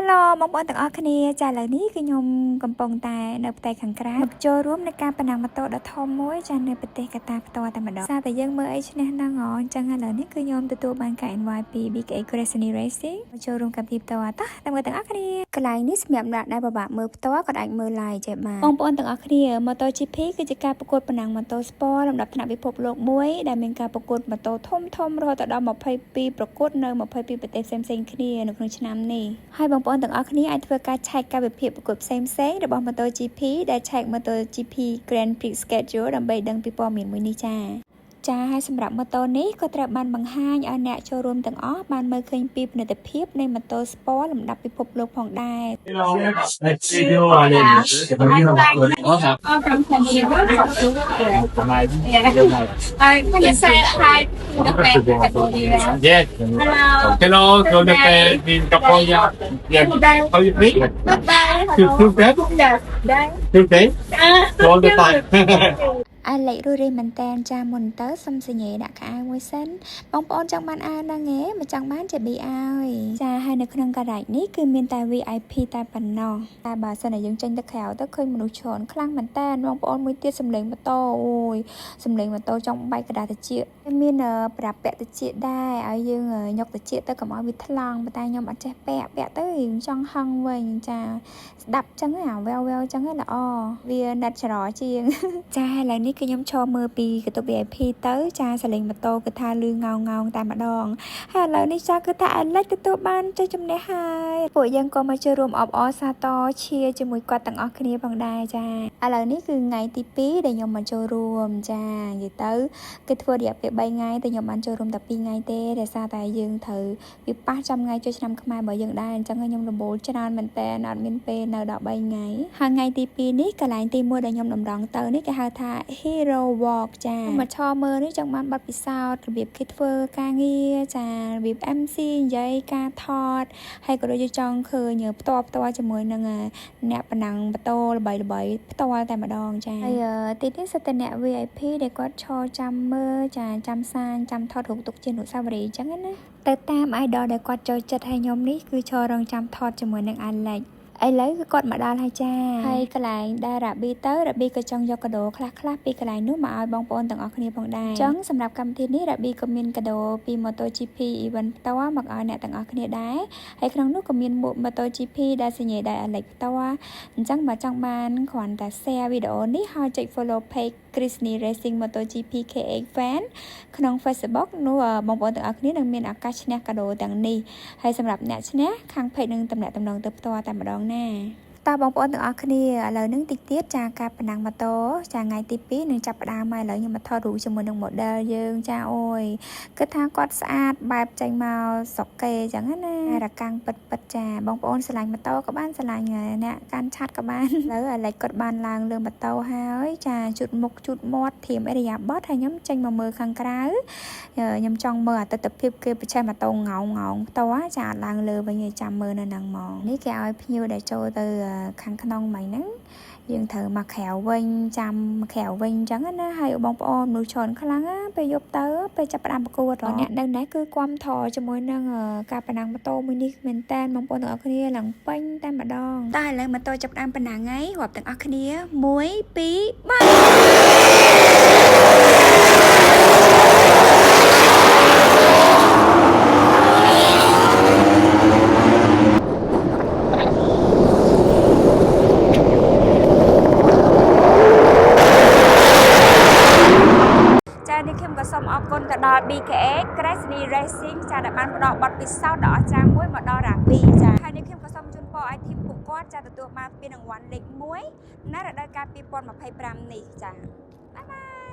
Hello បងប្អូនទាំងអស់គ្នាចាឥឡូវនេះគឺខ្ញុំកំពុងតែនៅផ្ទៃខាងក្រៅមកចូលរួមในការប្រណាំងម៉ូតូដ៏ធំមួយចានៅប្រទេសកាតាផ្ទាល់តែម្ដងសារតែយើងមើលអីឈ្នះហ្នឹងអញ្ចឹងឥឡូវនេះគឺខ្ញុំទទួលបានការ invite ពី BKA Crescent Racing មកចូលរួមកម្មវិធីផ្ទាល់តោះតែមើលទាំងអស់គ្នាកន្លែងនេះសម្រាប់អ្នកដែលពិបាកមើលផ្ទាល់ក៏អាចមើល live ចេះបានបងប្អូនទាំងអស់គ្នា MotoGP គឺជាការប្រកួតប្រណាំងម៉ូតូ Sport លំដាប់ថ្នាក់ពិភពលោកមួយដែលមានការប្រកួតម៉ូតូធំរហូតដល់22ប្រកួតនៅ22ប្រទេសផ្សេងៗគ្នានៅក្នុងឆ្នាំនេះហើយបងប្អូនទាំងអស់គ្នាអាចធ្វើការឆែកកាលវិភាគប្រកួតផ្សេងៗរបស់ MotoGP ដែលឆែក MotoGP Grand Prix Schedule ដើម្បីដឹងពីព័ត៌មានមួយនេះចាហើយសម្រាប់ម៉ូតូនេះក៏ត្រូវបានបង្ហាញឲ្យអ្នកចូលរួមទាំងអស់បានមើលឃើញពីផលិតភាពនៃម៉ូតូ Sport លំដាប់ពិភពលោកផងដែរ Hello, tôi được đi cặp coi nha. Có gì biết? Chưa biết. Chưa biết. Tôi được tài. អាលេខរួយរាយមែនតែនចាមុនទៅសុំសញ្ញាដាក់ខោមួយសិនបងប្អូនចង់បានអាវណាងេមិនចង់បានចេះប៊ីឲ្យចាហើយនៅក្នុងការ៉ាចនេះគឺមានតែ VIP តែប៉ុណ្ណោះតែបើសិនតែយើងចេញទៅក្រៅទៅឃើញមនុស្សច្រើនខ្លាំងមែនតែនបងប្អូនមួយទៀតសំលេងម៉ូតូអូយសំលេងម៉ូតូចង់បែកក្តារត្រចៀកមានប្រាក់ពាក់ត្រចៀកដែរឲ្យយើងយកត្រចៀកទៅកុំឲ្យវាថ្លង់តែខ្ញុំអត់ចេះពាក់ទៅយើងចង់ហឹងវិញចាស្ដាប់ចឹងអាវែវចឹងល្អវាណាត់ច្រឡជាងចាឥឡូវនេះគឺខ្ញុំឈរមើលពីកតុប VIP ទៅចាសលេងម៉ូតូគឺថាលឺងោងតែម្ដងហើយឥឡូវនេះចាគឺថាអាឡិចទទួលបានជ័យជំនះហើយពួកយើងក៏មកចូលរួមអបអរសាទរឈៀជាមួយគាត់ទាំងអស់គ្នាផងដែរចាឥឡូវនេះគឺថ្ងៃទី2ដែលខ្ញុំមកចូលរួមចានិយាយទៅគឺធ្វើរយៈពេល3ថ្ងៃតែខ្ញុំបានចូលរួមតែ2ថ្ងៃទេដោយសារតែយើងត្រូវវាប៉ះចំថ្ងៃចូលឆ្នាំខ្មែររបស់យើងដែរអញ្ចឹងខ្ញុំរំលូលច្រើនមែនតើអត់មានពេលនៅដល់3ថ្ងៃហើយថ្ងៃទី2នេះកន្លែងទី1ដែលខ្ញុំតម្រង់ទៅនេះគេហៅថា Hero Walk ចាមកឈរមើលនេះចង់បានបទពិសោធន៍របៀបគេធ្វើការងារចារបៀប MC និយាយការថតហើយក៏ដូចជាចង់ឃើញផ្ទាល់ជាមួយនឹងអ្នកប្រណាំងម៉ូតូល្បីផ្ទាល់តែម្ដងចាហើយទីនេះសិតតែអ្នក VIP ដែលគាត់ឈរចាំមើលចាចាំសាញចាំថតរូបទុកជាអនុស្សាវរីយ៍អញ្ចឹងណាទៅតាម idol ដែលគាត់ចូលចិត្តឲ្យខ្ញុំនេះគឺឈររងចាំថតជាមួយនឹង Alexឥឡូវគឺគាត់មកដល់ហើយចាហើយកន្លែងដែលរ៉ាប៊ីទៅរ៉ាប៊ីក៏ចង់យកកាដូខ្លះពីកន្លែងនោះមកឲ្យបងប្អូនទាំងអស់គ្នាផងដែរអញ្ចឹងសម្រាប់កម្មវិធីនេះរ៉ាប៊ីក៏មានកាដូពី MotoGP event ផ្ទាល់មកឲ្យអ្នកទាំងអស់គ្នាដែរហើយក្នុងនោះក៏មានមួក MotoGP ដែលសញ្ញាដែរ Alex ផ្ទាល់អញ្ចឹងបើចង់បានគ្រាន់តែ share វីដេអូនេះហើយចុច follow page Crescent Racing MotoGP KX Fan ក្នុង Facebook នោះបងប្អូនទាំងអស់គ្នានឹងមានឱកាសឈ្នះកាដូទាំងនេះហើយសម្រាប់អ្នកឈ្នះខាង page នឹងតំណែងទៅផ្ទាល់តែម្ដងណាតើបងប្អូនទាំងអស់គ្នាឥឡូវនេះតិចទៀតចាការប្រណាំងម៉ូតូចាថ្ងៃទី2នឹងចាប់ផ្ដើមហើយឥឡូវខ្ញុំមកថតរូបជាមួយនឹង model យើងចាអូយគិតថាគាត់ស្អាតបែបចេញមកស្រុកគេអញ្ចឹងណារកាំងពិតចាបងប្អូនស្រឡាញ់ម៉ូតូក៏បានស្រឡាញ់អ្នកកាន់ឆាត់ក៏បានឥឡូវអាឡិចគាត់បានឡើងលើម៉ូតូហើយចាជូតមុខជូតមាត់ធៀមអរិយាប័ត្រហើយខ្ញុំចេញមកមើលខាងក្រៅខ្ញុំចង់មើលអត្តភាពគេប្រឆេះម៉ូតូងោងផ្ទាល់ចាអត់ឡើងលើវិញឯងចាំមើលនៅហ្នឹងហ្មងនេះគេឲ្យភ្ញៀវដែលចូលទៅខាងក្នុងមិញហ្នឹងយើងត្រូវមកក្រៅវិញចាំមកក្រៅវិញអញ្ចឹងណាហើយបងប្អូនមនុស្សច្រើនខ្លាំងណាពេលយប់ទៅពេលចាប់ផ្ដើមប្រកួតអ្នកនៅនេះគឺគាំទ្រជាមួយនឹងការប្រណាំងម៉ូតូមួយនេះមែនតើបងប្អូនទាំងអស់គ្នាឡើងពេញតែម្ដងតែឥឡូវម៉ូតូចាប់ផ្ដើមប្រណាំងហើយរាប់ទាំងអស់គ្នា1 2 នេះខ្ញុំក៏សូមអរគុណទៅដល់ BKA Crescent Racing ចាដែលបានផ្ដល់បទពិសោធន៍ដ៏អស្ចារ្យមួយមកដល់រ៉ាប៊ីចាហើយនេះខ្ញុំក៏សូមជូនពរឲ្យធីមពួកគាត់ចាទទួលបានពានរង្វាន់លេខ1នៅរដូវកាល2025នេះចាបាយបាយ